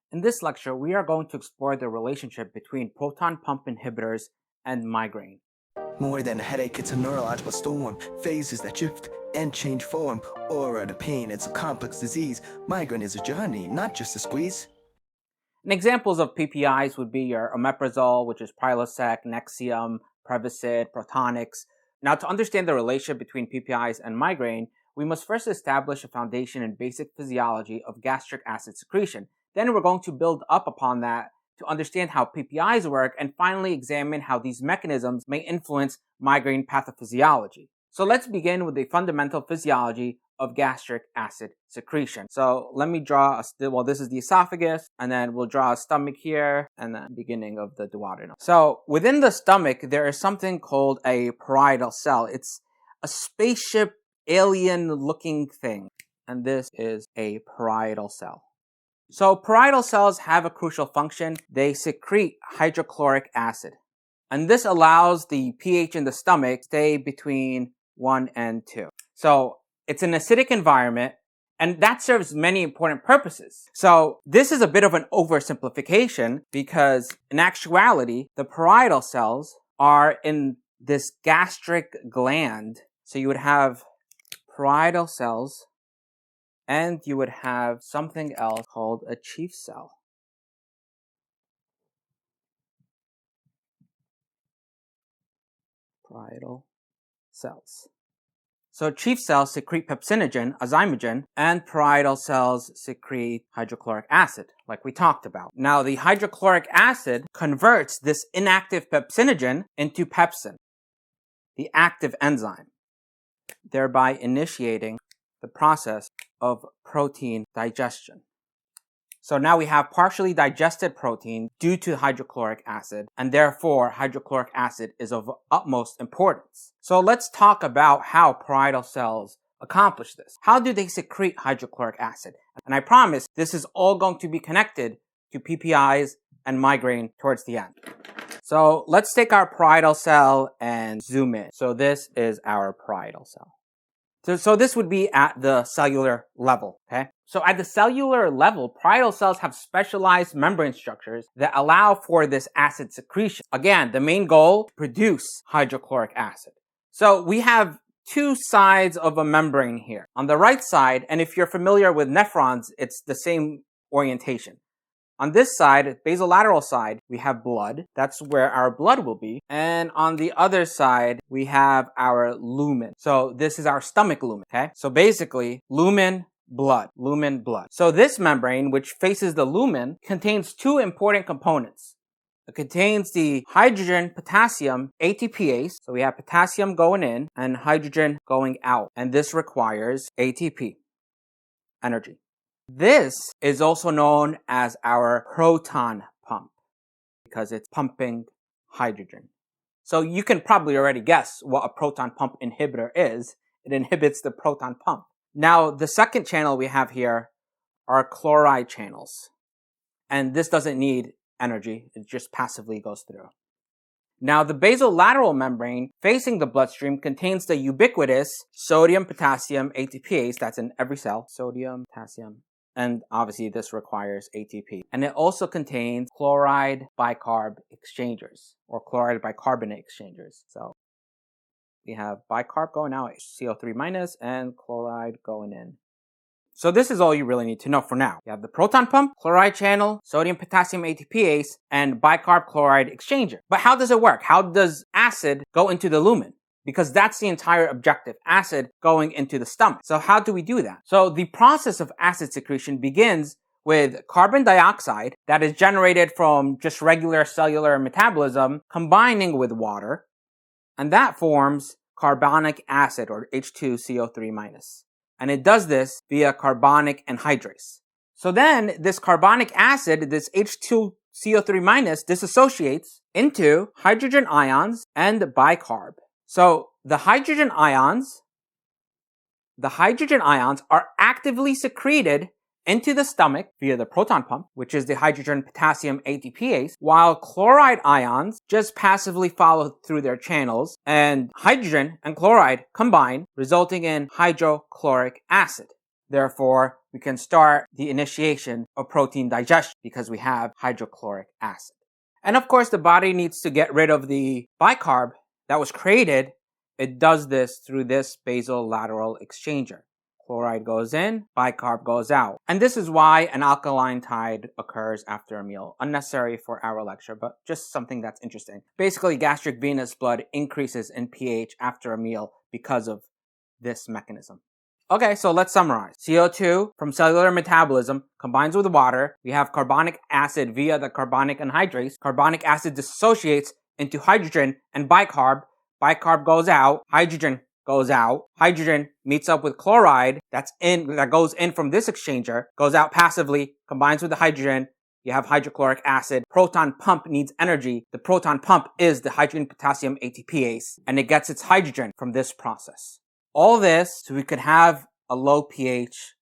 In this lecture, we are going to explore the relationship between proton pump inhibitors and migraine. More than a headache, it's a neurological storm. Phases that shift and change form. Aura to pain, it's a complex disease. Migraine is a journey, not just a squeeze. And examples of PPIs would be your omeprazole, which is Prilosec, Nexium, Prevacid, Protonix. Now, to understand the relationship between PPIs and migraine, we must first establish a foundation in basic physiology of gastric acid secretion. Then we're going to build up upon that to understand how PPIs work and finally examine how these mechanisms may influence migraine pathophysiology. So let's begin with the fundamental physiology of gastric acid secretion. So let me draw this is the esophagus, and then we'll draw a stomach here, and then beginning of the duodenum. So within the stomach, there is something called a parietal cell. It's a spaceship alien looking thing, and this is a parietal cell. So parietal cells have a crucial function. They secrete hydrochloric acid, and this allows the pH in the stomach to stay between 1 and 2. So it's an acidic environment, and that serves many important purposes. So this is a bit of an oversimplification because in actuality, the parietal cells are in this gastric gland. So you would have parietal cells, and you would have something else called a chief cell. Parietal cells. So chief cells secrete pepsinogen, a zymogen, and parietal cells secrete hydrochloric acid, like we talked about. Now, the hydrochloric acid converts this inactive pepsinogen into pepsin, the active enzyme, thereby initiating the process of protein digestion. So now we have partially digested protein due to hydrochloric acid, and therefore hydrochloric acid is of utmost importance. So let's talk about how parietal cells accomplish this. How do they secrete hydrochloric acid? And I promise this is all going to be connected to PPIs and migraine towards the end. So let's take our parietal cell and zoom in. So this is our parietal cell. So this would be at the cellular level, okay? So at the cellular level, parietal cells have specialized membrane structures that allow for this acid secretion. Again, the main goal, produce hydrochloric acid. So we have two sides of a membrane here. On the right side, and if you're familiar with nephrons, it's the same orientation. On this side, basolateral side, we have blood. That's where our blood will be. And on the other side, we have our lumen. So this is our stomach lumen, okay? So basically, lumen, blood. So this membrane, which faces the lumen, contains two important components. It contains the hydrogen potassium ATPase. So we have potassium going in and hydrogen going out. And this requires ATP, energy. This is also known as our proton pump because it's pumping hydrogen. So you can probably already guess what a proton pump inhibitor is. It inhibits the proton pump. Now, the second channel we have here are chloride channels. And this doesn't need energy. It just passively goes through. Now, the basolateral membrane facing the bloodstream contains the ubiquitous sodium-potassium ATPase. That's in every cell. Sodium, potassium. And obviously this requires ATP. And it also contains chloride bicarb exchangers or chloride bicarbonate exchangers. So we have bicarb going out, CO3 minus, and chloride going in. So this is all you really need to know for now. You have the proton pump, chloride channel, sodium potassium ATPase, and bicarb chloride exchanger. But how does it work? How does acid go into the lumen? Because that's the entire objective, acid going into the stomach. So how do we do that? So the process of acid secretion begins with carbon dioxide that is generated from just regular cellular metabolism combining with water, and that forms carbonic acid or H2CO3-. And it does this via carbonic anhydrase. So then this carbonic acid, this H2CO3-, dissociates into hydrogen ions and bicarb. So the hydrogen ions are actively secreted into the stomach via the proton pump, which is the hydrogen potassium ATPase, while chloride ions just passively follow through their channels, and hydrogen and chloride combine, resulting in hydrochloric acid. Therefore, we can start the initiation of protein digestion because we have hydrochloric acid. And of course, the body needs to get rid of the bicarb that was created. It does this through this basolateral exchanger. Chloride goes in, bicarb goes out. And this is why an alkaline tide occurs after a meal. Unnecessary for our lecture, but just something that's interesting. Basically, gastric venous blood increases in pH after a meal because of this mechanism. Okay, so let's summarize. CO2 from cellular metabolism combines with water. We have carbonic acid via the carbonic anhydrase. Carbonic acid dissociates into hydrogen and bicarb. Bicarb goes out. Hydrogen goes out. Hydrogen meets up with chloride that goes in from this exchanger, goes out passively, combines with the hydrogen. You have hydrochloric acid. Proton pump needs energy. The proton pump is the hydrogen potassium ATPase, and it gets its hydrogen from this process. All this so we could have a low pH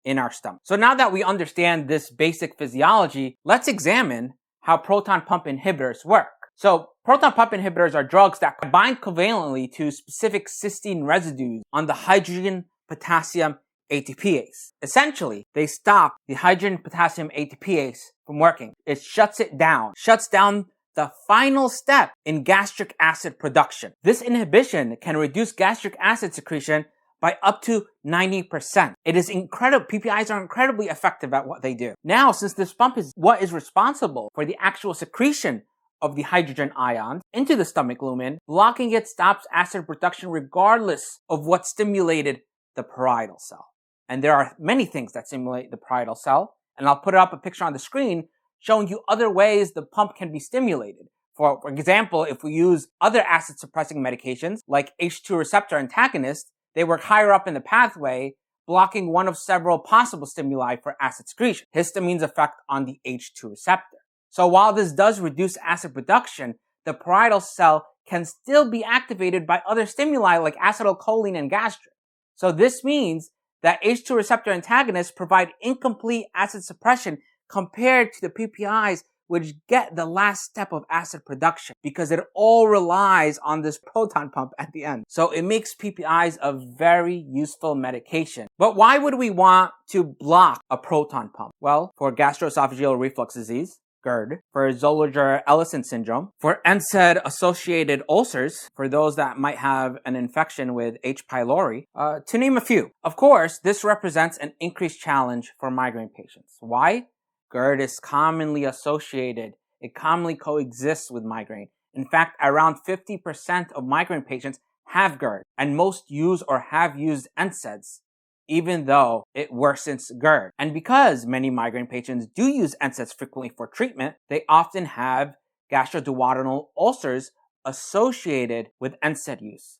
in our stomach. So now that we understand this basic physiology, let's examine how proton pump inhibitors work. So proton pump inhibitors are drugs that bind covalently to specific cysteine residues on the hydrogen potassium ATPase. Essentially, they stop the hydrogen potassium ATPase from working. It shuts down the final step in gastric acid production. This inhibition can reduce gastric acid secretion by up to 90%. It is incredible. PPIs are incredibly effective at what they do. Now, since this pump is what is responsible for the actual secretion of the hydrogen ions into the stomach lumen, blocking it stops acid production regardless of what stimulated the parietal cell. And there are many things that stimulate the parietal cell, and I'll put up a picture on the screen showing you other ways the pump can be stimulated. For example, if we use other acid suppressing medications like H2 receptor antagonists, they work higher up in the pathway, blocking one of several possible stimuli for acid secretion, histamine's effect on the H2 receptor. So while this does reduce acid production, the parietal cell can still be activated by other stimuli like acetylcholine and gastrin. So this means that H2 receptor antagonists provide incomplete acid suppression compared to the PPIs, which get the last step of acid production because it all relies on this proton pump at the end. So it makes PPIs a very useful medication. But why would we want to block a proton pump? Well, for gastroesophageal reflux disease, GERD, for Zollinger-Ellison syndrome, for NSAID-associated ulcers, for those that might have an infection with H. pylori, to name a few. Of course, this represents an increased challenge for migraine patients. Why? GERD is commonly associated. It commonly coexists with migraine. In fact, around 50% of migraine patients have GERD, and most use or have used NSAIDs, even though it worsens GERD. And because many migraine patients do use NSAIDs frequently for treatment, they often have gastroduodenal ulcers associated with NSAID use.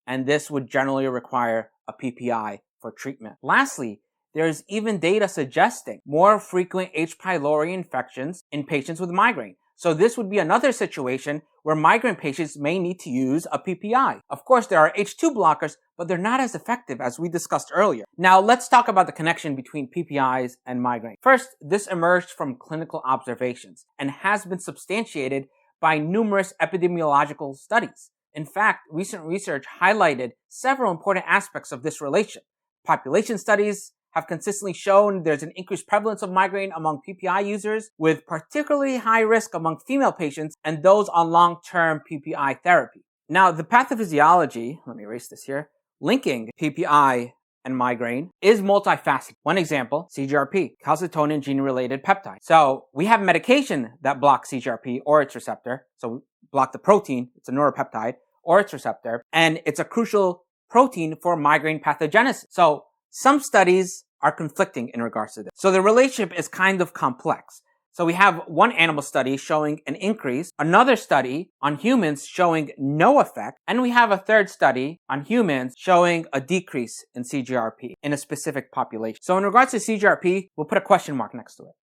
And this would generally require a PPI for treatment. Lastly, there is even data suggesting more frequent H. pylori infections in patients with migraine. So this would be another situation where migraine patients may need to use a PPI. Of course, there are H2 blockers, but they're not as effective as we discussed earlier. Now, let's talk about the connection between PPIs and migraine. First, this emerged from clinical observations and has been substantiated by numerous epidemiological studies. In fact, recent research highlighted several important aspects of this relation. Population studies have consistently shown there's an increased prevalence of migraine among PPI users, with particularly high risk among female patients and those on long-term PPI therapy. Now, the pathophysiology, let me erase this here, linking PPI and migraine is multifaceted. One example, CGRP, calcitonin gene-related peptide. So we have medication that blocks CGRP or its receptor. So we block the protein, it's a neuropeptide, or its receptor, and it's a crucial protein for migraine pathogenesis. So some studies are conflicting in regards to this. So the relationship is kind of complex. So we have one animal study showing an increase, another study on humans showing no effect, and we have a third study on humans showing a decrease in CGRP in a specific population. So in regards to CGRP, we'll put a question mark next to it,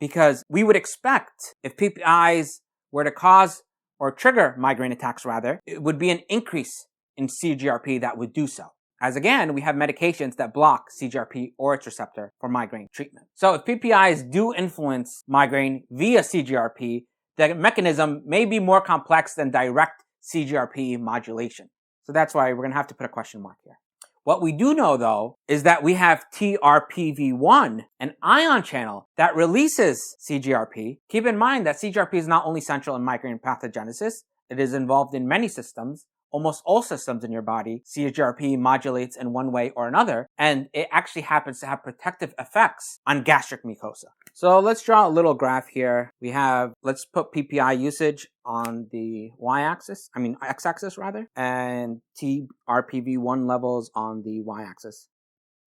because we would expect if PPIs were to cause or trigger migraine attacks rather, it would be an increase in CGRP that would do so. As again, we have medications that block CGRP or its receptor for migraine treatment. So if PPIs do influence migraine via CGRP, the mechanism may be more complex than direct CGRP modulation. So that's why we're going to have to put a question mark here. What we do know, though, is that we have TRPV1, an ion channel that releases CGRP. Keep in mind that CGRP is not only central in migraine pathogenesis, it is involved in many systems. Almost all systems in your body, CGRP modulates in one way or another, and it actually happens to have protective effects on gastric mucosa. So let's draw a little graph here. Let's put PPI usage on the x-axis rather, and TRPV1 levels on the y-axis.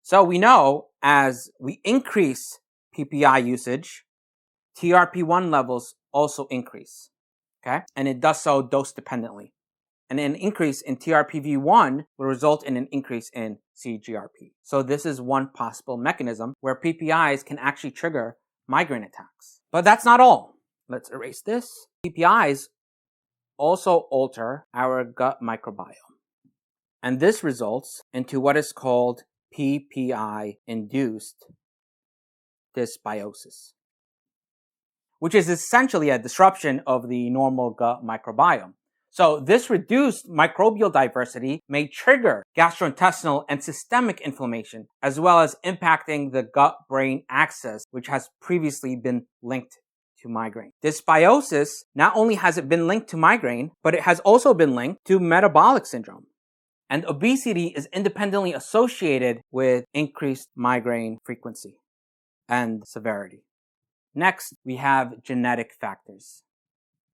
So we know as we increase PPI usage, TRP1 levels also increase, okay? And it does so dose dependently. And an increase in TRPV1 will result in an increase in CGRP. So this is one possible mechanism where PPIs can actually trigger migraine attacks. But that's not all. Let's erase this. PPIs also alter our gut microbiome. And this results into what is called PPI-induced dysbiosis, which is essentially a disruption of the normal gut microbiome. So this reduced microbial diversity may trigger gastrointestinal and systemic inflammation, as well as impacting the gut-brain axis, which has previously been linked to migraine. Dysbiosis, not only has it been linked to migraine, but it has also been linked to metabolic syndrome. And obesity is independently associated with increased migraine frequency and severity. Next, we have genetic factors.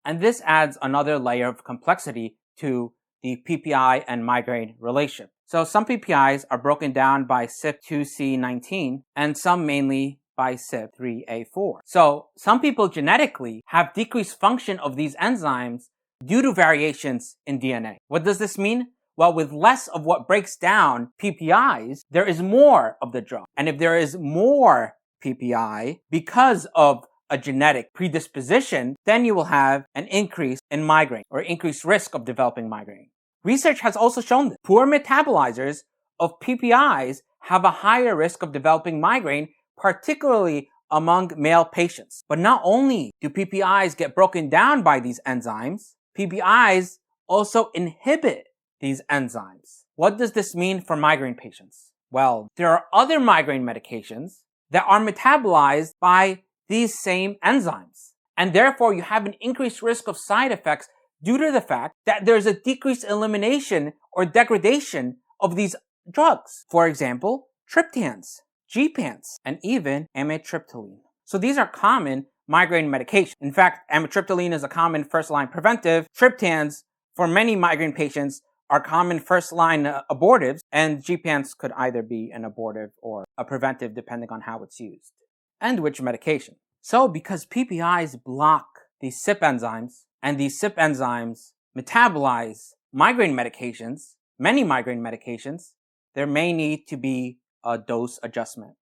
And this adds another layer of complexity to the PPI and migraine relationship. So some PPIs are broken down by CYP2C19 and some mainly by CYP3A4. So some people genetically have decreased function of these enzymes due to variations in DNA. What does this mean? Well, with less of what breaks down PPIs, there is more of the drug. And if there is more PPI because of a genetic predisposition, then you will have an increase in migraine or increased risk of developing migraine. Research has also shown that poor metabolizers of PPIs have a higher risk of developing migraine, particularly among male patients. But not only do PPIs get broken down by these enzymes, PPIs also inhibit these enzymes. What does this mean for migraine patients? Well, there are other migraine medications that are metabolized by these same enzymes. And therefore, you have an increased risk of side effects due to the fact that there's a decreased elimination or degradation of these drugs. For example, triptans, gepants, and even amitriptyline. So these are common migraine medications. In fact, amitriptyline is a common first-line preventive. Triptans, for many migraine patients, are common first-line abortives, and gepants could either be an abortive or a preventive depending on how it's used and which medication. So because PPIs block these CYP enzymes, and these CYP enzymes metabolize migraine medications, many migraine medications, there may need to be a dose adjustment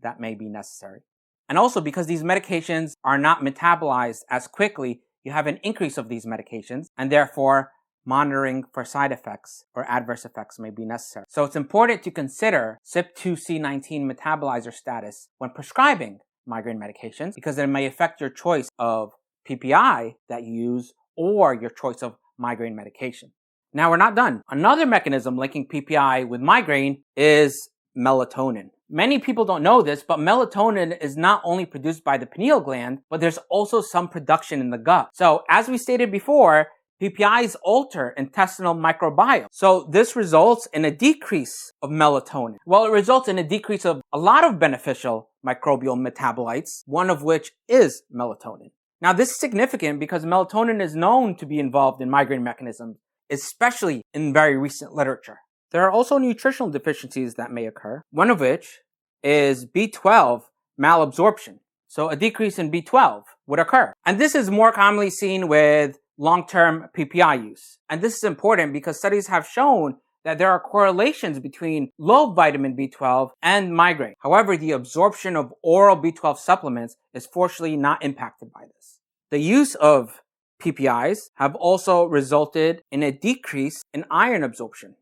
that may be necessary. And also because these medications are not metabolized as quickly, you have an increase of these medications, and therefore monitoring for side effects or adverse effects may be necessary. So it's important to consider CYP2C19 metabolizer status when prescribing migraine medications, because it may affect your choice of PPI that you use or your choice of migraine medication. Now we're not done. Another mechanism linking PPI with migraine is melatonin. Many people don't know this, but melatonin is not only produced by the pineal gland, but there's also some production in the gut. So as we stated before, PPIs alter intestinal microbiome. So this results in a decrease of melatonin. Well, it results in a decrease of a lot of beneficial microbial metabolites, one of which is melatonin. Now this is significant because melatonin is known to be involved in migraine mechanisms, especially in very recent literature. There are also nutritional deficiencies that may occur, one of which is B12 malabsorption. So a decrease in B12 would occur. And this is more commonly seen with long-term PPI use. And this is important because studies have shown that there are correlations between low vitamin B12 and migraine. However, the absorption of oral B12 supplements is fortunately not impacted by this. The use of PPIs have also resulted in a decrease in iron absorption.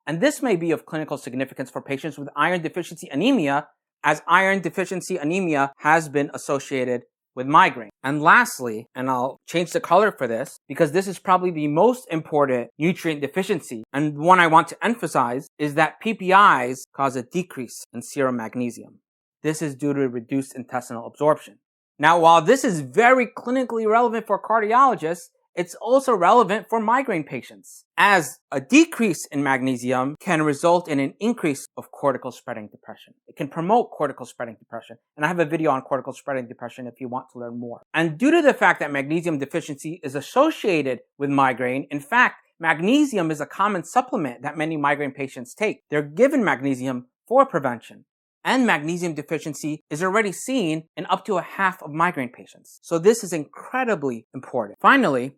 And this may be of clinical significance for patients with iron deficiency anemia, as iron deficiency anemia has been associated with migraine. And lastly, and I'll change the color for this because this is probably the most important nutrient deficiency, and one I want to emphasize, is that PPIs cause a decrease in serum magnesium. This is due to reduced intestinal absorption. Now, while this is very clinically relevant for cardiologists, it's also relevant for migraine patients, as a decrease in magnesium can result in an increase of cortical spreading depression. It can promote cortical spreading depression, and I have a video on cortical spreading depression if you want to learn more. And due to the fact that magnesium deficiency is associated with migraine, in fact, magnesium is a common supplement that many migraine patients take. They're given magnesium for prevention. And magnesium deficiency is already seen in up to a half of migraine patients. So this is incredibly important. Finally,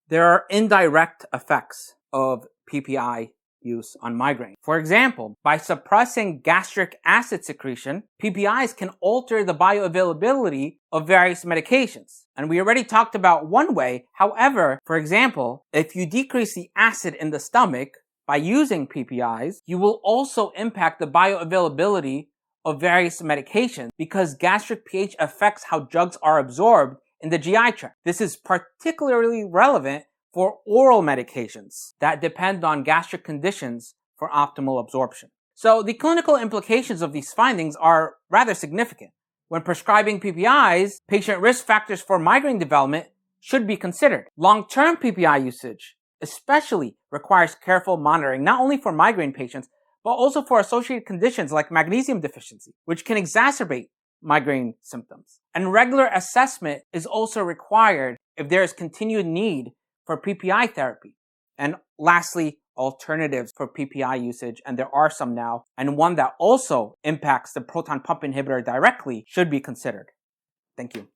there are indirect effects of PPI use on migraine. For example, by suppressing gastric acid secretion, PPIs can alter the bioavailability of various medications. And we already talked about one way. However, for example, if you decrease the acid in the stomach by using PPIs, you will also impact the bioavailability of various medications because gastric pH affects how drugs are absorbed in the GI tract. This is particularly relevant for oral medications that depend on gastric conditions for optimal absorption. So the clinical implications of these findings are rather significant. When prescribing PPIs, patient risk factors for migraine development should be considered. Long-term PPI usage especially requires careful monitoring, not only for migraine patients, but also for associated conditions like magnesium deficiency, which can exacerbate migraine symptoms. And regular assessment is also required if there is continued need for PPI therapy. And lastly, alternatives for PPI usage, and there are some now, and one that also impacts the proton pump inhibitor directly should be considered. Thank you.